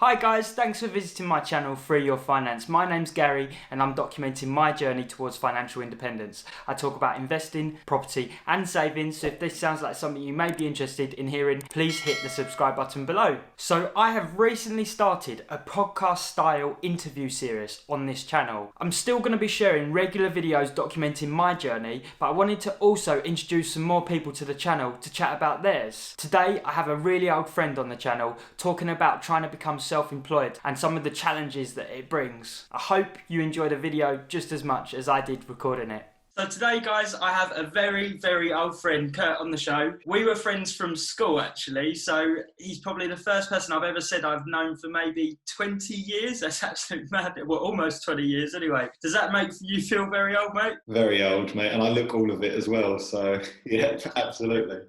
Hi guys, thanks for visiting my channel Free Your Finance. My name's Gary and I'm documenting my journey towards financial independence. I talk about investing, property and savings, so if this sounds like something you may be interested in hearing, please hit the subscribe button below. So I have recently started a podcast style interview series on this channel. I'm still going to be sharing regular videos documenting my journey, but I wanted to also introduce some more people to the channel to chat about theirs. Today I have a really old friend on the channel talking about trying to become self-employed and some of the challenges that it brings. I hope you enjoyed the video just as much as I did recording it. So today, guys, I have a very old friend, Kurt, on the show. We were friends from school, actually, so he's probably the first person I've ever said I've known for maybe 20 years. That's absolutely mad. Well, almost 20 years anyway. Does that make you feel very old, mate? Very old, mate, and I look all of it as well, so yeah, absolutely.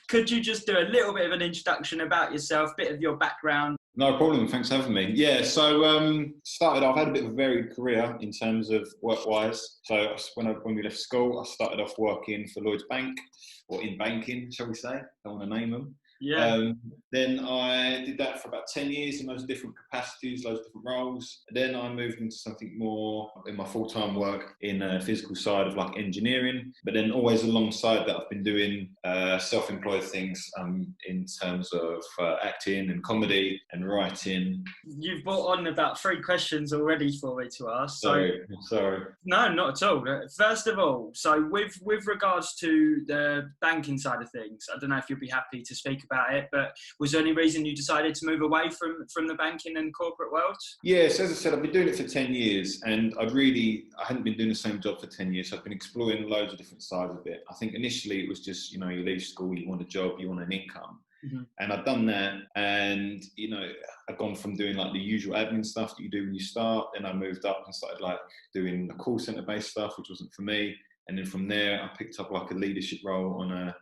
Could you just do a little bit of an introduction about yourself, bit of your background? No problem, thanks for having me. Yeah, so started off, I had a bit of a varied career in terms of work-wise. So when we left school, I started off working for Lloyds Bank, or in banking, shall we say, don't want to name them. Yeah. Then I did that for about 10 years in those different capacities, those different roles. Then I moved into something more in my full-time work in a physical side of like engineering. But then always alongside that, I've been doing self-employed things in terms of acting and comedy and writing. You've brought on about 3 questions already for me to ask. Sorry. No, not at all. First of all, so with regards to the banking side of things, I don't know if you'll be happy to speak about it, but was there any reason you decided to move away from the banking and corporate world? Yes, as I said, I've been doing it for 10 years and I hadn't been doing the same job for 10 years. So I've been exploring loads of different sides of it. I think initially it was just, you leave school, you want a job, you want an income. Mm-hmm. And I've done that, and I've gone from doing like the usual admin stuff that you do when you start, then I moved up and started like doing the call center based stuff, which wasn't for me. And then from there, I picked up like a leadership role on a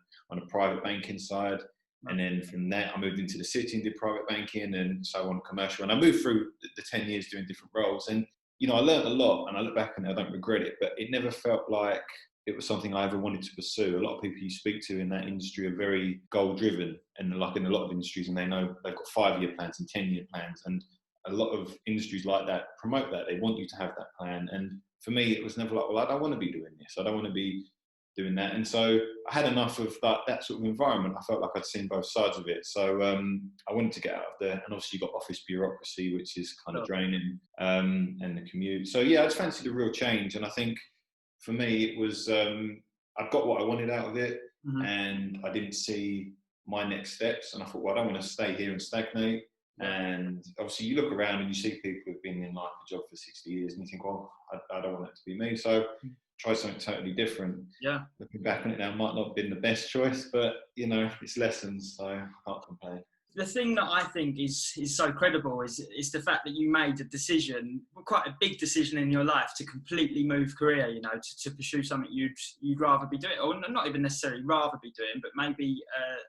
private banking side. And then from that, I moved into the city and did private banking and so on, commercial. And I moved through the 10 years doing different roles. And, I learned a lot, and I look back and I don't regret it, but it never felt like it was something I ever wanted to pursue. A lot of people you speak to in that industry are very goal driven, and like in a lot of industries, and they know they've got 5-year plans and 10-year plans. And a lot of industries like that promote that. They want you to have that plan. And for me, it was never like, well, I don't want to be doing this. I don't want to be doing that. And so I had enough of that sort of environment. I felt like I'd seen both sides of it. So I wanted to get out of there. And obviously you've got office bureaucracy, which is kind of draining, and the commute. So yeah, I just fancied a real change. And I think for me, it was, I'd got what I wanted out of it, mm-hmm. and I didn't see my next steps. And I thought, well, I don't want to stay here and stagnate. And obviously you look around and you see people who've been in like a job for 60 years and you think, well, I don't want that to be me. So try something totally different. Yeah. Looking back on it now, might not have been the best choice, but it's lessons, so I can't complain. The thing that I think is so credible is the fact that you made a decision, quite a big decision in your life, to completely move career, to pursue something you'd rather be doing, or not even necessarily rather be doing, but maybe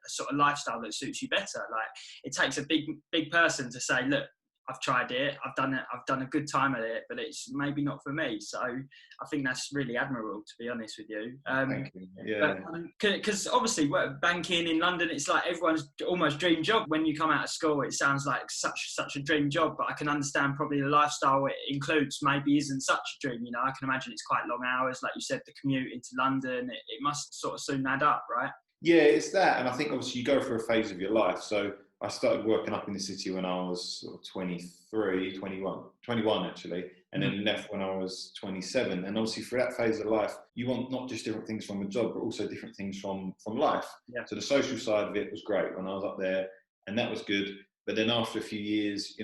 a sort of lifestyle that suits you better. Like, it takes a big person to say, look, I've tried it, I've done a good time at it, but it's maybe not for me. So I think that's really admirable, to be honest with you. Thank you. Yeah. Because obviously banking in London, it's like everyone's almost dream job. When you come out of school, it sounds like such a dream job, but I can understand probably the lifestyle it includes maybe isn't such a dream. I can imagine it's quite long hours, like you said, the commute into London, it must sort of soon add up, right? Yeah, it's that. And I think obviously you go through a phase of your life. So I started working up in the city when I was sort of 21 actually, and then left when I was 27. And obviously for that phase of life, you want not just different things from a job, but also different things from life. Yeah. So the social side of it was great when I was up there, and that was good. But then after a few years,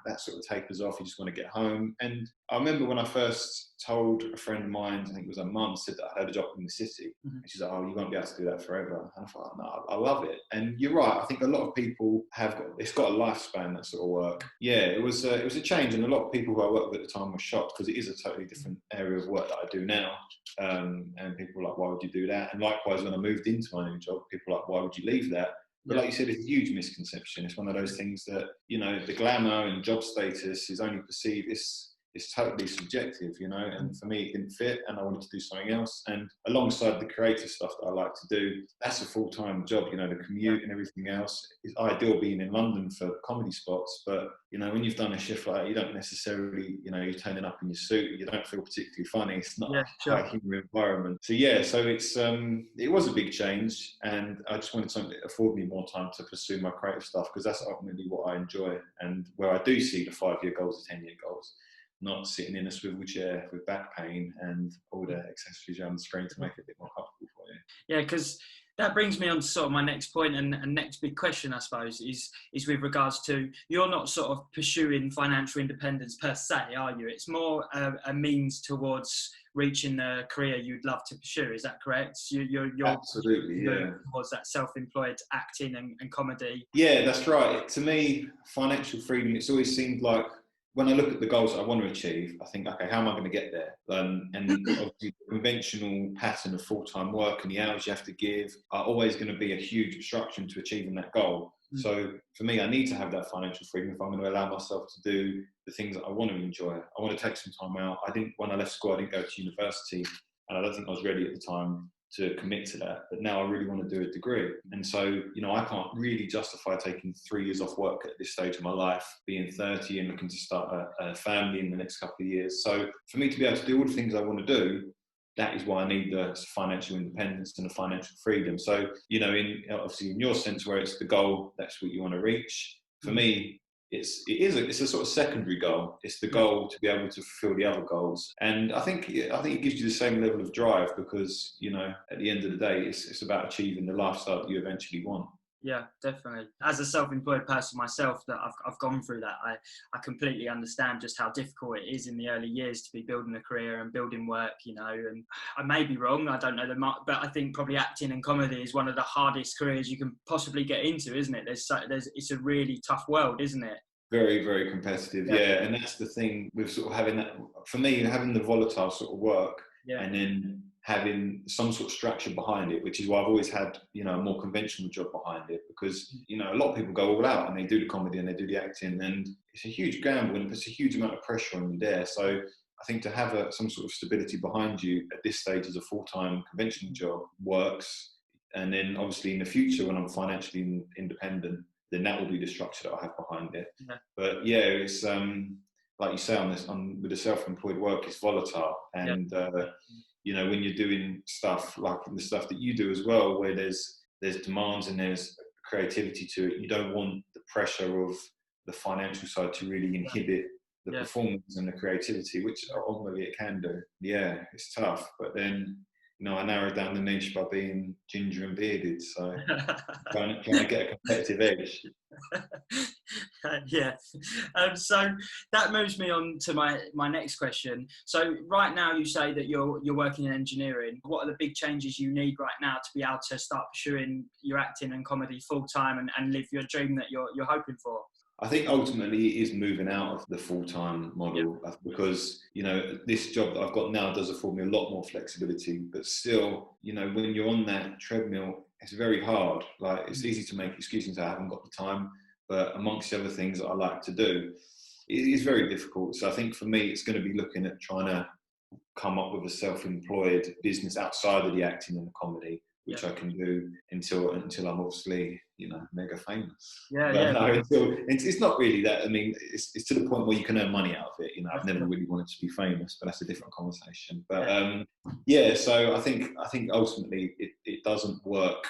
that sort of tapers off. You just want to get home. And I remember when I first told a friend of mine, I think it was her mum, said that I had a job in the city. Mm-hmm. And she's like, oh, you won't be able to do that forever. And I thought, no, I love it. And you're right. I think a lot of people it's got a lifespan, that sort of work. Yeah, it was a change. And a lot of people who I worked with at the time were shocked, because it is a totally different area of work that I do now. And people were like, why would you do that? And likewise, when I moved into my new job, people were like, why would you leave that? But like you said, it's a huge misconception. It's one of those things that, the glamour and job status is only perceived. It's it's totally subjective, you know, and for me it didn't fit and I wanted to do something else. And alongside the creative stuff that I like to do, that's a full-time job, you know, the commute and everything else. It's ideal being in London for comedy spots, but you know, when you've done a shift like that, you don't necessarily, you know, you're turning up in your suit, you don't feel particularly funny. It's not a high humour environment. So yeah, so it was a big change, and I just wanted something that afforded me more time to pursue my creative stuff, because that's ultimately what I enjoy, and where I do see the 5-year goals, the 10-year goals, not sitting in a swivel chair with back pain and all the accessories on the screen to make it a bit more comfortable for you. Yeah, because that brings me on to sort of my next point and next big question, I suppose, is with regards to, you're not sort of pursuing financial independence per se, are you? It's more a means towards reaching the career you'd love to pursue. Is that correct? You're Absolutely, yeah. Towards that self-employed acting and comedy. Yeah, that's right. To me, financial freedom, it's always seemed like, when I look at the goals that I want to achieve, I think, okay, how am I going to get there? And obviously the conventional pattern of full-time work and the hours you have to give are always going to be a huge obstruction to achieving that goal. So for me, I need to have that financial freedom if I'm going to allow myself to do the things that I want to enjoy. I want to take some time out. When I left school, I didn't go to university, and I don't think I was ready at the time to commit to that, but now I really want to do a degree. And so, you know, I can't really justify taking 3 years off work at this stage of my life, being 30 and looking to start a family in the next couple of years. So for me to be able to do all the things I want to do, that is why I need the financial independence and the financial freedom. So, you know, obviously in your sense, where it's the goal, that's what you want to reach. For me, it's a sort of secondary goal. It's the goal to be able to fulfill the other goals, and I think it gives you the same level of drive, because, you know, at the end of the day, it's about achieving the lifestyle that you eventually want. Yeah, definitely. As a self-employed person myself, that I've gone through that, I completely understand just how difficult it is in the early years to be building a career and building work, you know. And I may be wrong, I don't know but I think probably acting and comedy is one of the hardest careers you can possibly get into, isn't it? It's a really tough world, isn't it? Very, very competitive, yeah. And that's the thing with sort of having that, for me, having the volatile sort of work, and then having some sort of structure behind it, which is why I've always had, you know, a more conventional job behind it, because, you know, a lot of people go all out and they do the comedy and they do the acting, and it's a huge gamble and it's a huge amount of pressure on you there. So I think to have some sort of stability behind you at this stage as a full-time conventional job works. And then obviously in the future, when I'm financially independent, then that will be the structure that I have behind it. But yeah, it's like you say, with the self-employed work, it's volatile, and you know, when you're doing stuff like the stuff that you do as well, where there's demands and there's creativity to it, you don't want the pressure of the financial side to really inhibit the performance and the creativity, which ultimately it can do. Yeah, it's tough, but then, you know, I narrowed down the niche by being ginger and bearded, so trying to get a competitive edge. Yeah. So that moves me on to my next question. So right now you say that you're working in engineering. What are the big changes you need right now to be able to start pursuing your acting and comedy full time and live your dream that you're hoping for? I think ultimately it is moving out of the full-time model, because, you know, this job that I've got now does afford me a lot more flexibility, but still, you know, when you're on that treadmill, it's very hard. Like, it's easy to make excuses that I haven't got the time, but amongst the other things that I like to do, it is very difficult. So I think for me, it's going to be looking at trying to come up with a self-employed business outside of the acting and the comedy, which I can do until I'm obviously, you know, mega famous. No, it's not really that. I mean, it's to the point where you can earn money out of it. You know, I've never really wanted to be famous, but that's a different conversation. But so I think ultimately it doesn't work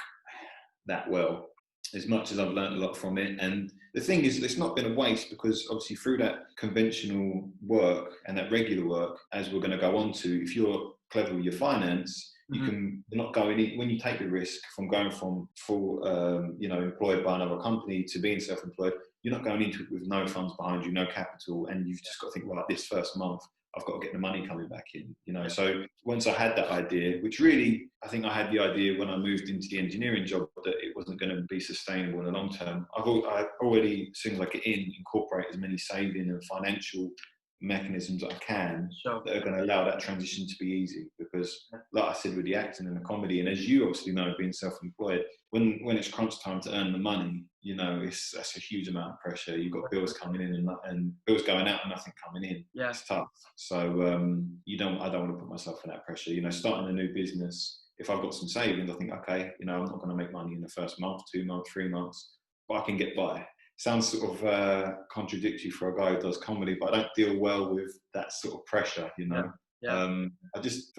that well, as much as I've learned a lot from it. And the thing is, it's not been a waste, because obviously through that conventional work and that regular work, as we're going to go on to, if you're clever with your finance, you're not going in, when you take the risk from going from full, you know, employed by another company to being self-employed, you're not going into it with no funds behind you, no capital, and you've just got to think, well, like this first month, I've got to get the money coming back in, you know. So once I had that idea, which really, I think I had the idea when I moved into the engineering job, that it wasn't going to be sustainable in the long term. I've already, as soon as I get in, incorporate as many saving and financial mechanisms that I can Sure. that are going to allow that transition to be easy. Because, like I said, with the acting and the comedy, and as you obviously know, being self-employed, when it's crunch time to earn the money, you know, that's a huge amount of pressure. You've got bills coming in and bills going out and nothing coming in. Yeah. It's tough. So I don't want to put myself in that pressure. You know, starting a new business, if I've got some savings, I think, okay, you know, I'm not going to make money in the first month, 2 months, 3 months, but I can get by. Sounds sort of contradictory for a guy who does comedy, but I don't deal well with that sort of pressure, you know. I just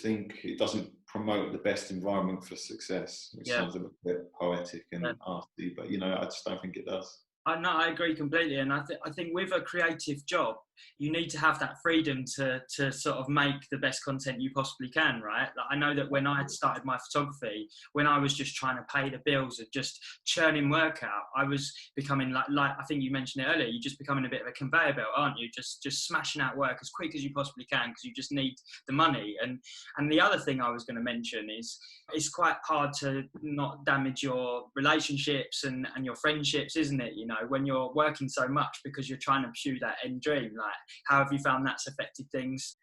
think it doesn't promote the best environment for success, which sounds a little bit poetic and arty, but you know, I just don't think it does. No, I agree completely, and I think with a creative job, you need to have that freedom to sort of make the best content you possibly can, right? Like, I know that when I had started my photography, when I was just trying to pay the bills and just churning work out, I was becoming like I think you mentioned it earlier, you're just becoming a bit of a conveyor belt, aren't you? Just smashing out work as quick as you possibly can because you just need the money. And the other thing I was going to mention is it's quite hard to not damage your relationships and your friendships, isn't it? You know, when you're working so much because you're trying to pursue that end dream. Like, how have you found that's affected things?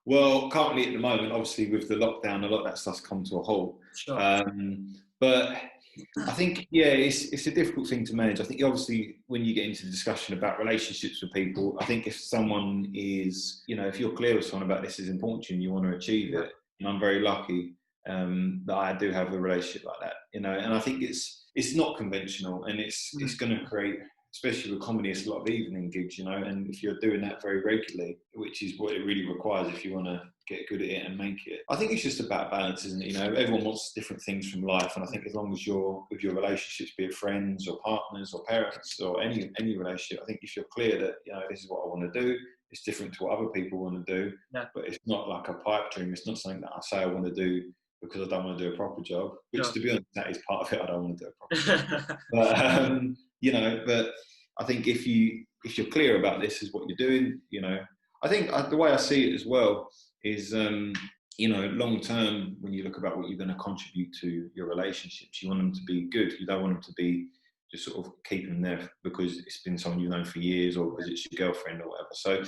Well, currently at the moment, obviously with the lockdown, a lot of that stuff's come to a halt. Sure. But I think, it's a difficult thing to manage. I think obviously when you get into the discussion about relationships with people, I think if someone is, you know, if you're clear with someone about this is important to you and you want to achieve it, and I'm very lucky that I do have a relationship like that, you know, and I think it's not conventional, and it's going to create, especially with comedy, it's a lot of evening gigs, you know, and if you're doing that very regularly, which is what it really requires if you want to get good at it and make it. I think it's just about balance, isn't it? You know, everyone wants different things from life, and I think as long as you're with your relationships, be it friends or partners or parents or any relationship, I think if you're clear that, you know, this is what I want to do, it's different to what other people want to do, but it's not like a pipe dream. It's not something that I say I want to do because I don't want to do a proper job, which to be honest, that is part of it. I don't want to do a proper job. But, you know, but I think if you're clear about this is what you're doing, you know, I think the way I see it as well is, you know, long term, when you look about what you're going to contribute to your relationships, you want them to be good. You don't want them to be just sort of keeping them there because it's been someone you've known for years or because it's your girlfriend or whatever. So,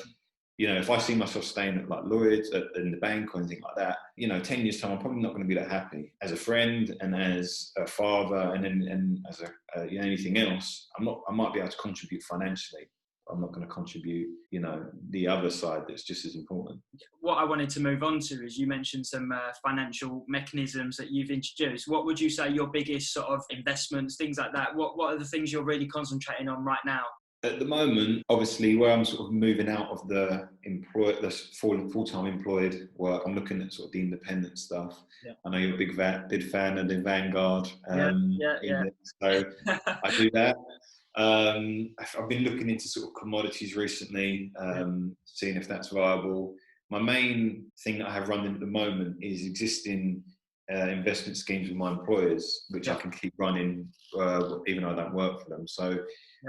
you know, if I see myself staying at like Lloyd's, in the bank or anything like that, you know, 10 years time, I'm probably not going to be that happy as a friend and as a father and as you know, anything else. I might be able to contribute financially. I'm not going to contribute, you know, the other side that's just as important. What I wanted to move on to is you mentioned some financial mechanisms that you've introduced. What would you say your biggest sort of investments, things like that? What are the things you're really concentrating on right now? At the moment, obviously, where I'm sort of moving out of the full-time employed work, I'm looking at sort of the independent stuff. Yeah. I know you're a big fan of the Vanguard. So I do that. I've been looking into sort of commodities recently, seeing if that's viable. My main thing that I have running at the moment is existing investment schemes with my employers, which I can keep running even though I don't work for them. So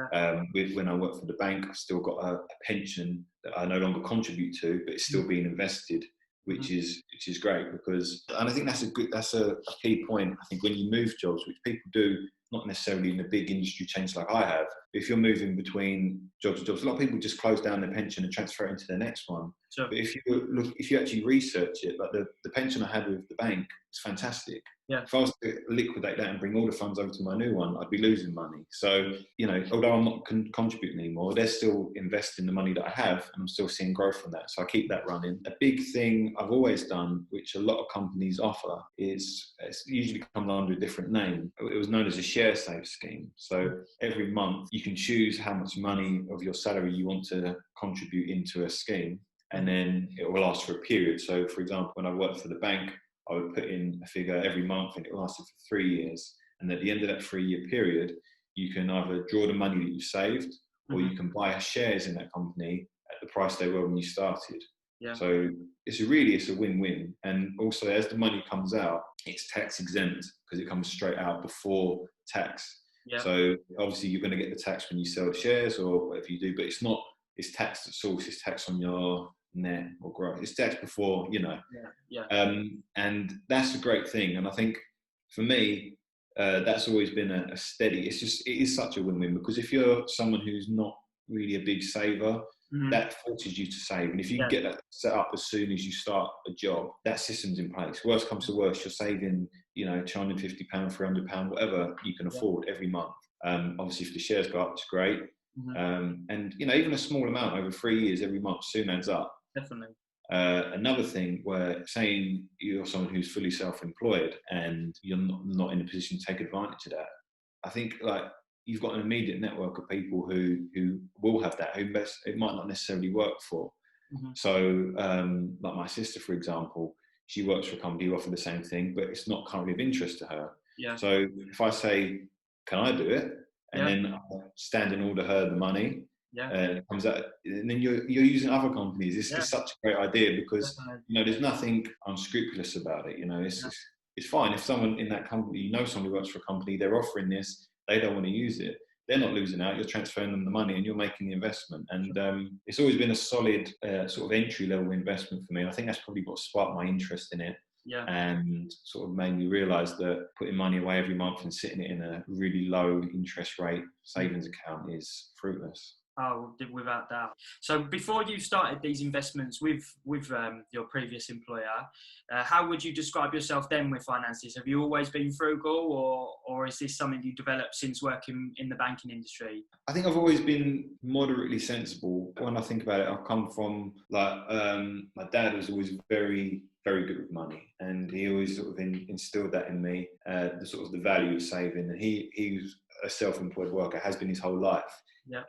when I work for the bank, I've still got a pension that I no longer contribute to, but it's still being invested, which is great because, and I think that's a key point. I think when you move jobs, which people do, not necessarily in a big industry change like I have, if you're moving between jobs to jobs, a lot of people just close down their pension and transfer it into the next one. Sure. But if you actually research it, like the pension I had with the bank, it's fantastic. Yeah. If I was to liquidate that and bring all the funds over to my new one, I'd be losing money. So, you know, although I'm not contributing anymore, they're still investing the money that I have, and I'm still seeing growth from that. So I keep that running. A big thing I've always done, which a lot of companies offer, is it's usually comes under a different name. It was known as a share save scheme. So every month you can choose how much money of your salary you want to contribute into a scheme, and then it will last for a period. So, for example, when I worked for the bank, I would put in a figure every month and it lasted for 3 years. And at the end of that 3-year period, you can either draw the money that you saved or you can buy shares in that company at the price they were when you started. Yeah. So it's a win-win. And also as the money comes out, it's tax exempt because it comes straight out before tax. Yeah. So obviously you're going to get the tax when you sell the shares or whatever you do, but it's taxed at source, it's taxed on your net or growth. It's taxed before, you know. And that's a great thing. And I think for me, that's always been a steady, it is such a win-win, because if you're someone who's not really a big saver, that forces you to save. And if you Yeah. get that set up as soon as you start a job, that system's in place. Worst comes to worst, you're saving, you know, £250, £300, whatever you can afford every month. Obviously, if the shares go up, it's great. And, you know, even a small amount over 3 years, every month soon adds up. Definitely. Another thing where saying you're someone who's fully self-employed and you're not in a position to take advantage of that, I think like you've got an immediate network of people who will have that, it might not necessarily work for. So like my sister, for example, she works for a company who offer the same thing, but it's not currently of interest to her. So if I say, can I do it? And then I stand and order her the money, it comes out, and then you're using other companies. It's such a great idea because you know there's nothing unscrupulous about it. You know, it's fine if someone in that company, you know, someone who works for a company, they're offering this, they don't want to use it. They're not losing out. You're transferring them the money, and you're making the investment. And it's always been a solid sort of entry level investment for me. And I think that's probably what sparked my interest in it. And sort of made me realise that putting money away every month and sitting it in a really low interest rate savings account is fruitless. Oh, without doubt. So before you started these investments with your previous employer, how would you describe yourself then with finances? Have you always been frugal, or is this something you developed since working in the banking industry? I think I've always been moderately sensible. When I think about it, I've come from like my dad was always very, very good with money, and he always sort of instilled that in me, the sort of the value of saving. And he was a self-employed worker, has been his whole life.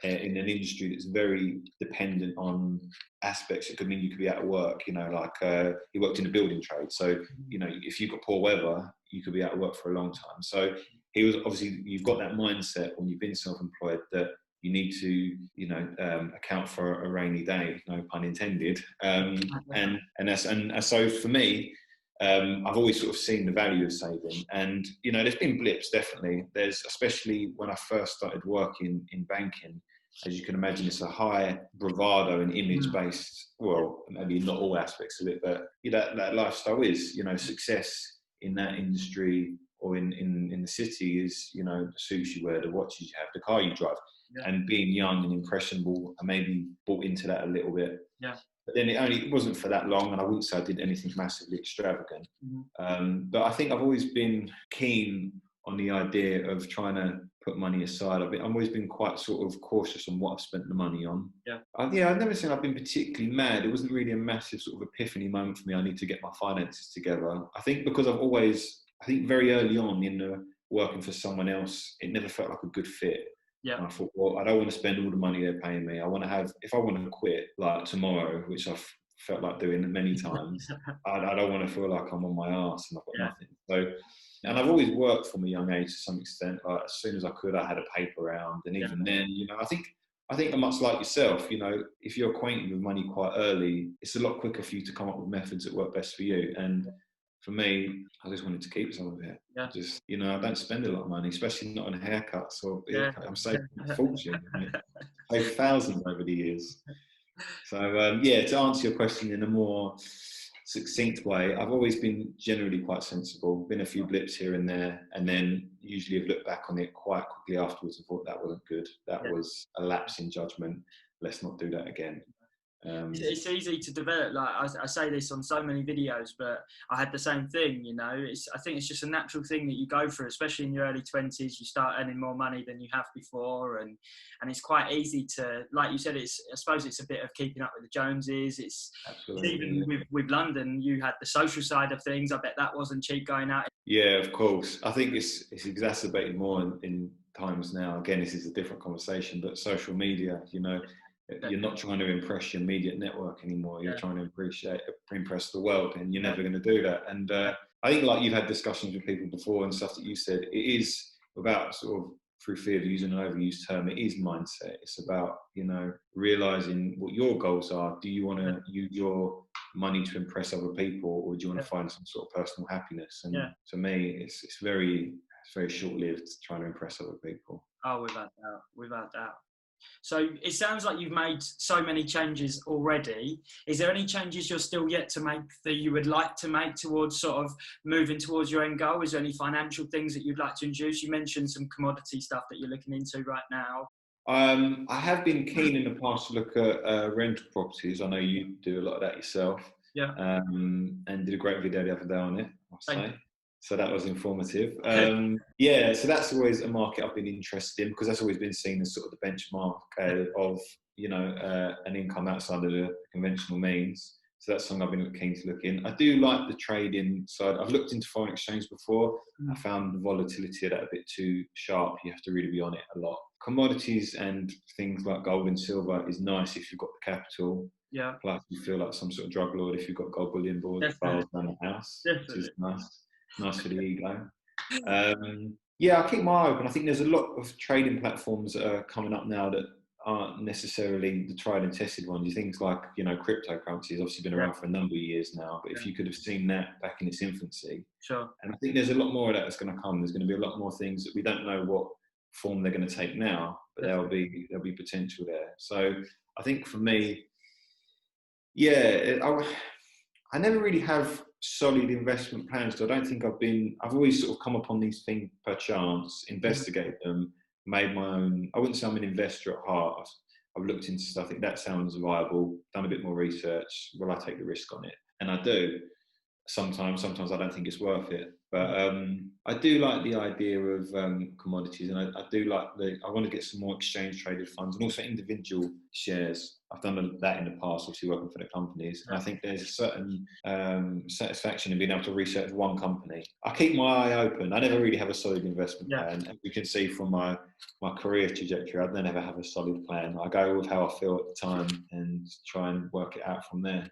In an industry that's very dependent on aspects. It could mean you could be out of work, you know, like he worked in the building trade. So, you know, if you've got poor weather, you could be out of work for a long time. So he was obviously, you've got that mindset when you've been self-employed that you need to, you know, account for a rainy day, no pun intended. And so for me, I've always sort of seen the value of saving, and you know, there's been blips definitely. There's especially when I first started working in banking, as you can imagine, it's a high bravado and image-based. Well, maybe not all aspects of it, but you know, that lifestyle is, you know, success in that industry or in the city is, you know, the suits you wear, the watches you have, the car you drive, and being young and impressionable, and maybe bought into that a little bit. But then it wasn't for that long, and I wouldn't say I did anything massively extravagant. But I think I've always been keen on the idea of trying to put money aside. I've always been quite sort of cautious on what I've spent the money on. I've never seen I've been particularly mad. It wasn't really a massive sort of epiphany moment for me. I need to get my finances together. I think because I think very early on in the working for someone else, it never felt like a good fit. And I thought, well, I don't want to spend all the money they're paying me. I want to have, if I want to quit like tomorrow, which I've felt like doing many times, I don't want to feel like I'm on my arse and I've got nothing. So, and I've always worked from a young age to some extent. Like, as soon as I could, I had a paper round, and even then, you know, I think I'm much like yourself. You know, if you're acquainted with money quite early, it's a lot quicker for you to come up with methods that work best for you. And for me, I just wanted to keep some of it. Just, you know, I don't spend a lot of money, especially not on haircuts. Or I'm saving a fortune. I've saved thousands over the years. So to answer your question in a more succinct way, I've always been generally quite sensible. Been a few blips here and there, and then usually have looked back on it quite quickly afterwards and thought that wasn't good. That was a lapse in judgment. Let's not do that again. It's easy to develop. Like I say this on so many videos, but I had the same thing. You know, I think it's just a natural thing that you go through, especially in your early 20s. You start earning more money than you have before, and it's quite easy to, like you said, I suppose it's a bit of keeping up with the Joneses. It's even with London, you had the social side of things. I bet that wasn't cheap going out. Yeah, of course. I think it's exacerbated more in times now. Again, this is a different conversation, but social media, you know. You're not trying to impress your immediate network anymore. You're trying to impress the world, and you're never going to do that. And I think, like, you've had discussions with people before and stuff that you said, it is without sort of through fear of using an overused term, it is mindset. It's about, you know, realizing what your goals are. Do you want to use your money to impress other people, or do you want to find some sort of personal happiness? And to me, it's very short-lived trying to impress other people. Oh, without doubt. So it sounds like you've made so many changes already. Is there any changes you're still yet to make that you would like to make towards sort of moving towards your end goal? Is there any financial things that you'd like to introduce? You mentioned some commodity stuff that you're looking into right now. I have been keen in the past to look at rental properties. I know you do a lot of that yourself, Yeah. and did a great video the other day on it, I must Thank say. So that was informative. you. Yeah, so that's always a market I've been interested in because that's always been seen as sort of the benchmark of an income outside of the conventional means. So that's something I've been keen to look in. I do like the trading side. I've looked into foreign exchange before. I found the volatility of that a bit too sharp. You have to really be on it a lot. Commodities and things like gold and silver is nice if you've got the capital. Yeah. Plus, you feel like some sort of drug lord if you've got gold bullion bars around the house, which is nice for the ego. Yeah, I keep my eye open. I think there's a lot of trading platforms that are coming up now that aren't necessarily the tried and tested ones. Things like, cryptocurrency has obviously been around for a number of years now, but if you could have seen that back in its infancy. Sure. And I think there's a lot more of that that's going to come. There's going to be a lot more things that we don't know what form they're going to take now, but there'll be potential there. So I think for me, I never really have solid investment plans. So I don't think I've always sort of come upon these things per chance, investigated them, made my own. I wouldn't say I'm an investor at heart. I've looked into stuff, I think that sounds viable, done a bit more research. Will I take the risk on it? And I do. Sometimes I don't think it's worth it. But I do like the idea of commodities, and I do like I want to get some more exchange traded funds and also individual shares. I've done that in the past, obviously working for the companies, and I think there's a certain satisfaction in being able to research one company. I keep my eye open. I never really have a solid investment plan. As you can see from my career trajectory, I don't ever have a solid plan. I go with how I feel at the time and try and work it out from there.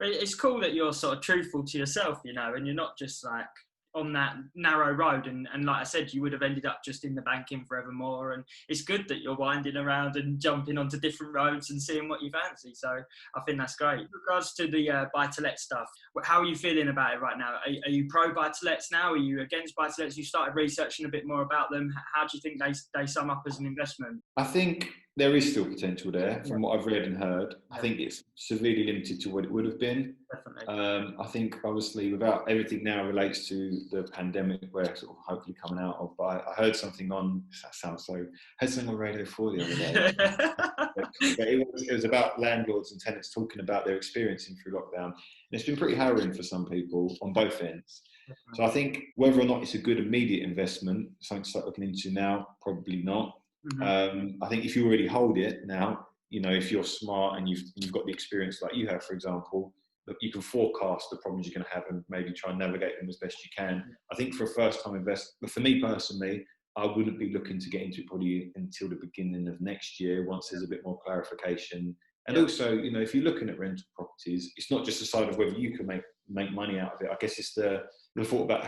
It's cool that you're sort of truthful to yourself, and you're not just like on that narrow road. And like I said, you would have ended up just in the banking forevermore. And it's good that you're winding around and jumping onto different roads and seeing what you fancy. So I think that's great. In regards to the buy-to-let stuff, how are you feeling about it right now? Are you pro buy-to-lets now? Are you against buy-to-lets? You started researching a bit more about them. How do you think they sum up as an investment? I think there is still potential there from what I've read and heard. I think it's severely limited to what it would have been. Definitely. I think obviously without everything now relates to the pandemic we're sort of hopefully coming out of. But I heard something on, that sounds so, I heard something on Radio 4 the other day. But it was about landlords and tenants talking about their experiencing through lockdown. And it's been pretty harrowing for some people on both ends. So I think whether or not it's a good immediate investment, something to start looking into now, probably not. I think if you already hold it now, if you're smart and you've got the experience like you have, for example, that you can forecast the problems you're going to have and maybe try and navigate them as best you can. I think for a first-time investor, but for me personally, I wouldn't be looking to get into it probably until the beginning of next year, once there's a bit more clarification. And also, if you're looking at rental properties, it's not just the side of whether you can make money out of it. I guess it's the thought about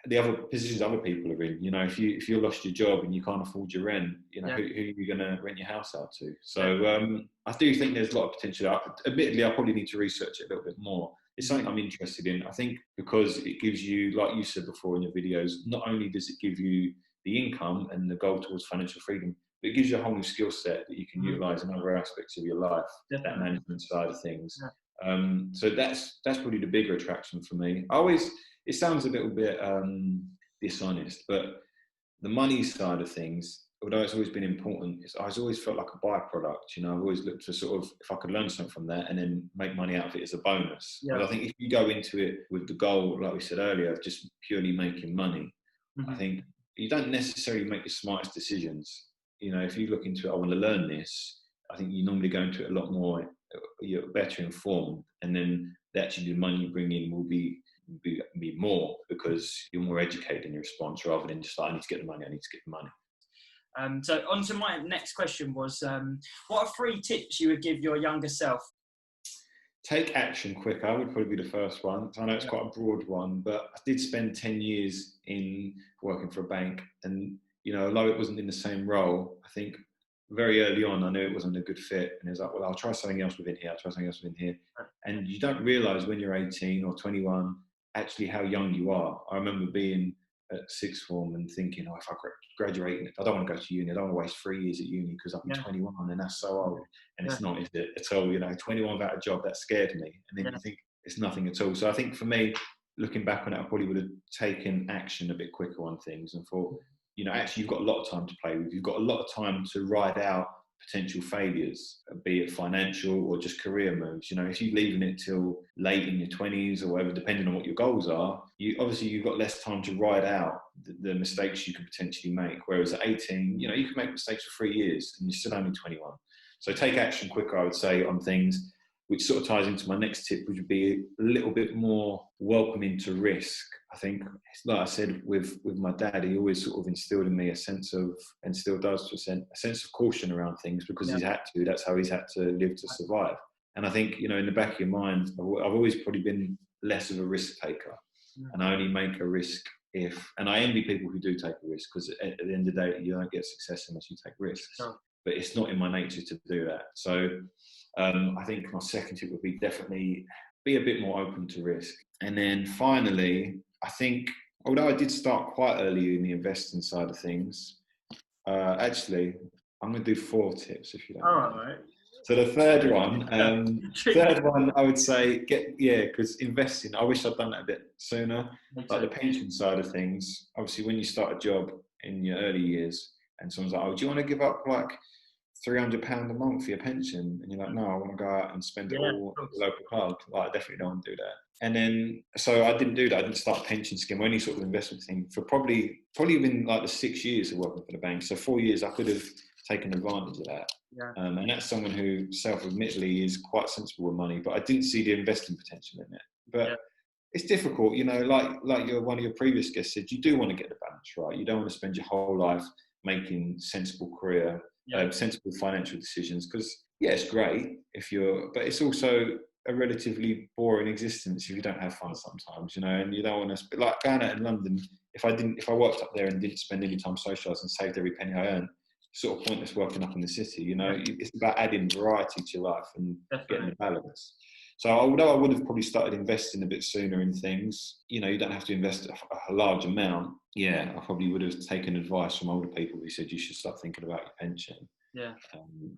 the other positions other people are in. If you lost your job and you can't afford your rent, who are you going to rent your house out to? So I do think there's a lot of potential. Admittedly, I probably need to research it a little bit more. It's something I'm interested in. I think because it gives you, like you said before in your videos, not only does it give you the income and the goal towards financial freedom, but it gives you a whole new skill set that you can utilize in other aspects of your life, that management side of things. So that's probably the bigger attraction for me. It sounds a little bit dishonest, but the money side of things, although it's always been important, I've always felt like a byproduct. I've always looked for sort of, if I could learn something from that and then make money out of it as a bonus. But I think if you go into it with the goal, like we said earlier, of just purely making money, I think you don't necessarily make the smartest decisions. If you look into it, I want to learn this, I think you normally go into it a lot more, you're better informed, and then actually the money you bring in will be more because you're more educated in your response rather than just like, I need to get the money. So on to my next question was, what are 3 tips you would give your younger self? Take action quicker would probably be the first one. I know it's quite a broad one, but I did spend 10 years in working for a bank, and although it wasn't in the same role, I think very early on I knew it wasn't a good fit, and it was like, well, I'll try something else within here. And you don't realise when you're 18 or 21 actually how young you are. I remember being at sixth form and thinking, if I graduate, I don't want to go to uni. I don't want to waste 3 years at uni because I'm 21 and that's so old. And it's not, is it, at all? 21 without a job, that scared me. And then you think it's nothing at all. So I think for me, looking back on it, I probably would have taken action a bit quicker on things and thought, you know, actually you've got a lot of time to play with. You've got a lot of time to ride out potential failures, be it financial or just career moves. You know, if you're leaving it till late in your 20s or whatever, depending on what your goals are, you've got less time to ride out the mistakes you could potentially make. Whereas at 18, you know, you can make mistakes for 3 years and you're still only 21. So take action quicker, I would say, on things, which sort of ties into my next tip, which would be a little bit more welcoming to risk. I think, like I said, with my dad, he always sort of instilled in me a sense of, and still does to a sense of caution around things, because he's had to. That's how he's had to live to survive. And I think, you know, in the back of your mind, I've always probably been less of a risk taker, and I only make a risk if, and I envy people who do take a risk, because at the end of the day, you don't get success unless you take risks. But it's not in my nature to do that. So I think my second tip would be definitely be a bit more open to risk. And then finally, I think, although I did start quite early in the investing side of things, actually, I'm going to do 4 tips if you don't mind. All right. So the third one, I would say because investing, I wish I'd done that a bit sooner. Like the pension side of things, obviously when you start a job in your early years and someone's like, oh, do you want to give up like £300 a month for your pension? And you're like, no, I want to go out and spend it all at the local club. Like, I definitely don't want to do that. And then, so I didn't do that. I didn't start a pension scheme or any sort of investment thing for probably within like the 6 years of working for the bank. So 4 years, I could have taken advantage of that. And that's someone who self-admittedly is quite sensible with money, but I didn't see the investing potential in it. But it's difficult, you know, like one of your previous guests said, you do want to get the balance right. You don't want to spend your whole life making sensible sensible financial decisions, because it's great but it's also a relatively boring existence if you don't have fun sometimes, you know. And you don't want to, like going out in London, if I worked up there and didn't spend any time socialising and saved every penny I earned, sort of pointless working up in the city, you know. It's about adding variety to your life and getting the balance. So although I would have probably started investing a bit sooner in things, you know, you don't have to invest a large amount. I probably would have taken advice from older people who said you should start thinking about your pension.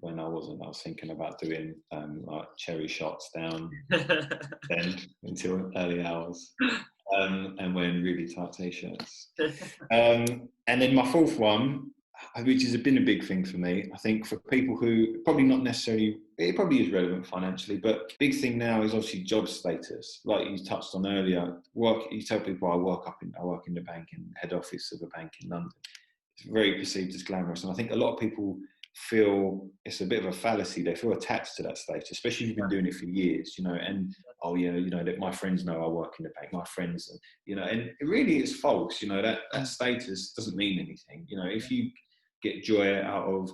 When I wasn't, I was thinking about doing like cherry shots down then until early hours, and wearing really tight t-shirts. And then my fourth one, which has been a big thing for me, I think for people who probably not necessarily, it probably is relevant financially, but big thing now is obviously job status. Like you touched on earlier, you tell people I work in the bank, in the head office of a bank in London. It's very perceived as glamorous, and I think a lot of people feel it's a bit of a fallacy. They feel attached to that status, especially if you've been doing it for years, you know, and you know, that my friends know I work in the bank, my friends, you know, and it really is false, you know, that status doesn't mean anything. You know, if you get joy out of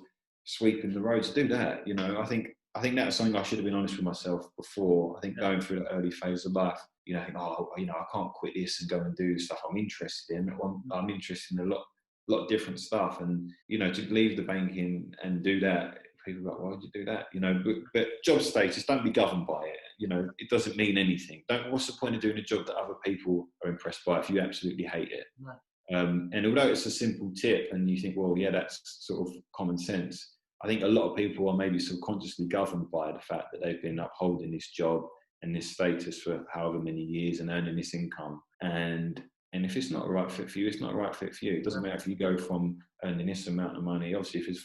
sweeping the roads, do that. You know, I think that's something I should have been honest with myself before. I think going through the early phase of life, you know, I think, you know, I can't quit this and go and do stuff I'm interested in. I'm interested in a lot of different stuff, and you know, to leave the banking and do that, people are like, why would you do that? You know, but job status, don't be governed by it. You know, it doesn't mean anything. What's the point of doing a job that other people are impressed by if you absolutely hate it? And although it's a simple tip and you think, well, yeah, that's sort of common sense, I think a lot of people are maybe subconsciously governed by the fact that they've been upholding this job and this status for however many years and earning this income. And if it's not a right fit for you, it's not a right fit for you. It doesn't matter if you go from earning this amount of money. Obviously, if it's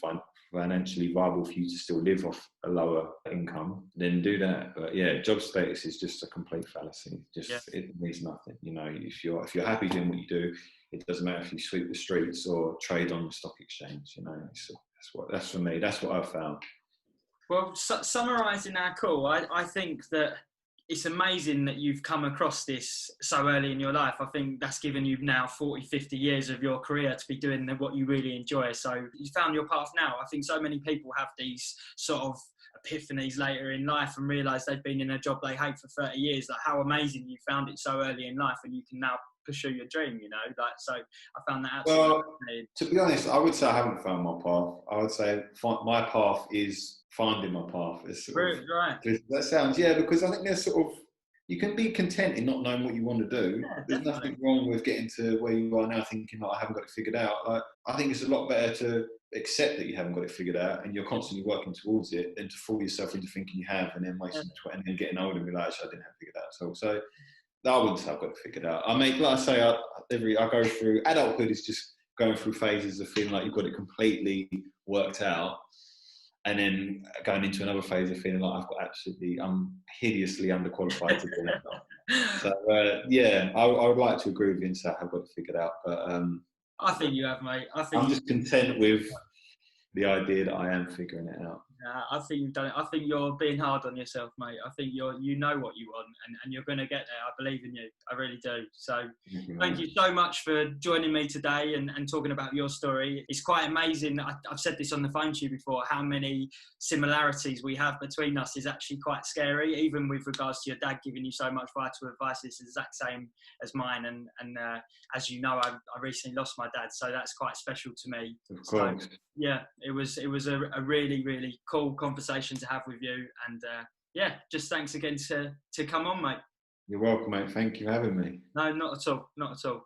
financially viable for you to still live off a lower income, then do that. But yeah, job status is just a complete fallacy. It means nothing. You know, if you're happy doing what you do, it doesn't matter if you sweep the streets or trade on the stock exchange. You know, that's for me. That's what I've found. Well, summarising our call, I think that it's amazing that you've come across this so early in your life. I think that's given you now 40, 50 years of your career to be doing what you really enjoy. So you found your path now. I think so many people have these sort of epiphanies later in life and realise they've been in a job they hate for 30 years. Like, how amazing you found it so early in life, and you can now pursue your dream, you know. Like, so I found that absolutely fascinating. To be honest, I would say I haven't found my path. I would say my path is finding my path. Right. That sounds, because I think there's sort of, you can be content in not knowing what you want to do. There's nothing wrong with getting to where you are now thinking, I haven't got it figured out. Like, I think it's a lot better to accept that you haven't got it figured out and you're constantly working towards it than to fool yourself into thinking you have and then and then getting older and be like, actually, I didn't have it figured out. So I wouldn't say I've got it figured out. I go through, adulthood is just going through phases of feeling like you've got it completely worked out, and then going into another phase of feeling like I'm hideously underqualified to do that. So yeah, I would like to agree with you and say I've got it figured out, but I think you have, mate. I'm just content with the idea that I am figuring it out. I think you've done it. I think you're being hard on yourself, mate. I think you know what you want, and you're going to get there. I believe in you. I really do. So thank you so much for joining me today and talking about your story. It's quite amazing. I've said this on the phone to you before, how many similarities we have between us is actually quite scary, even with regards to your dad giving you so much vital advice. It's the exact same as mine. And as you know, I recently lost my dad, so that's quite special to me. Of course. So, yeah, it was a really, really cool conversation to have with you, and yeah, just thanks again to come on, mate. You're welcome, mate. Thank you for having me. No, not at all.